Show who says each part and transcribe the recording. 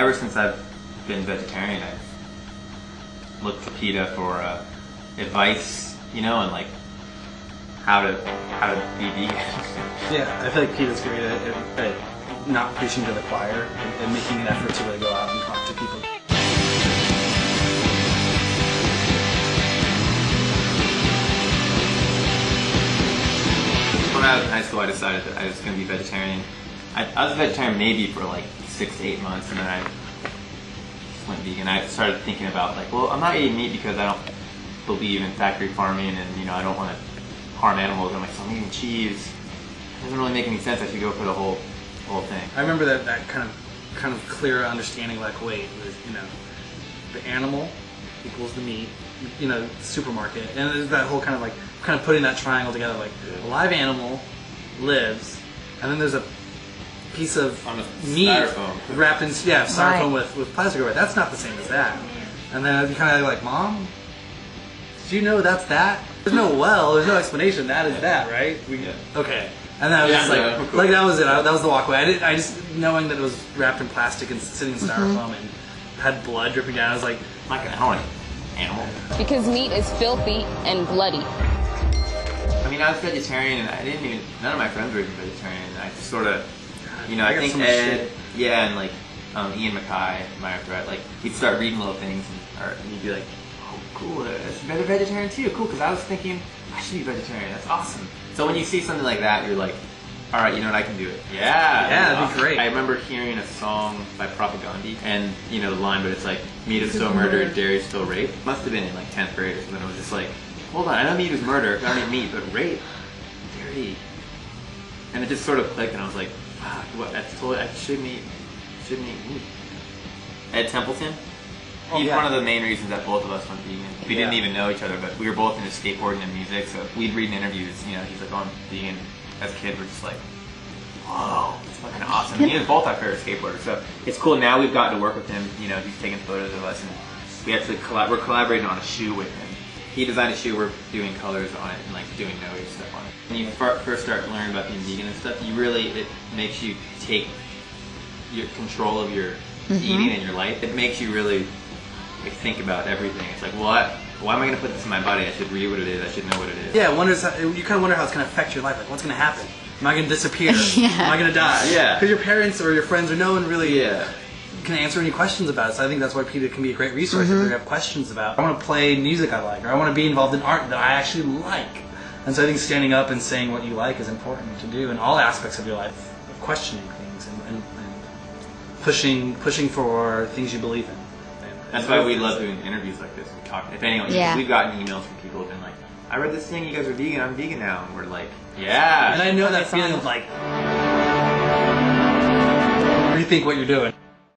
Speaker 1: Ever since I've been vegetarian, I've looked to PETA for advice, you know, and like how to be vegan.
Speaker 2: Yeah, I feel like PETA's great at not preaching to the choir and making an effort to really go out and talk to people.
Speaker 1: When I was in high school, I decided that I was going to be vegetarian. I was a vegetarian maybe for like 6 to 8 months, and then I just went vegan. I started thinking about like, well, I'm not eating meat because I don't believe in factory farming, and you know, I don't want to harm animals. I'm like, so I'm eating cheese. It doesn't really make any sense. I should go for the whole thing.
Speaker 2: I remember that kind of clear understanding. Like, wait, you know, the animal equals the meat. You know, supermarket, and there's that whole kind of putting that triangle together. Like, a live animal lives, and then there's a piece of meat
Speaker 1: styrofoam.
Speaker 2: wrapped in styrofoam with plastic over it. That's not the same as that. And then you kind of like, Mom, did you know that's that? There's no there's no explanation. That is that, right? Okay. And then I was just like that was it. That was the walkway. I just knowing that it was wrapped in plastic and sitting in styrofoam and had blood dripping down. I was like,
Speaker 1: I don't want animal.
Speaker 3: Because meat is filthy and bloody.
Speaker 1: I mean, I was vegetarian, and none of my friends were even vegetarian. I just sort of, you know, I think Ed, and like Ian Mackay, my friend, like he'd start reading little things, and he'd be like, oh, cool, they're vegetarian too, cool, because I was thinking, I should be vegetarian, that's awesome. So when you see something like that, you're like, all right, you know what, I can do it. Yeah,
Speaker 2: that'd be great.
Speaker 1: I remember hearing a song by Propagandhi, and you know the line, but it's like, meat is still murder, dairy is still rape. Must have been in like 10th grade or something. I was just like, hold on, I know meat is murder, I don't eat meat, but rape, dirty. And it just sort of clicked, and I was like, wow, I shouldn't eat meat. Ed Templeton, he's one of the main reasons that both of us went vegan. We didn't even know each other, but we were both into skateboarding and music, so we'd read in interviews, you know, he's like, oh, I'm vegan. As kids, we're just like, whoa, it's fucking awesome. He is both our favorite skateboarders, so it's cool. Now we've gotten to work with him. You know, he's taking photos of us, and we actually we're collaborating on a shoe with him. He designed a shoe. We're doing colors on it and like doing no-age stuff on it. When you first start learning about being vegan and stuff, it makes you take your control of your eating and your life. It makes you really like, think about everything. It's like, why am I going to put this in my body? I should read what it is. I should know what it is.
Speaker 2: Yeah, you kind of wonder how it's going to affect your life. Like, what's going to happen? Am I going to disappear? Am I going to die?
Speaker 1: Yeah.
Speaker 2: Because your parents or your friends or no one really can answer any questions about it. So I think that's why PETA can be a great resource if you have questions about, I want to play music I like, or I want to be involved in art that I actually like. And so I think standing up and saying what you like is important to do in all aspects of your life, questioning things and pushing for things you believe in.
Speaker 1: That's why we love doing interviews like this. We talk. If anyone, we've gotten emails from people who've been like, "I read this thing. You guys are vegan. I'm vegan now." And we're like, "Yeah."
Speaker 2: And I know that feeling of like, rethink what you're doing.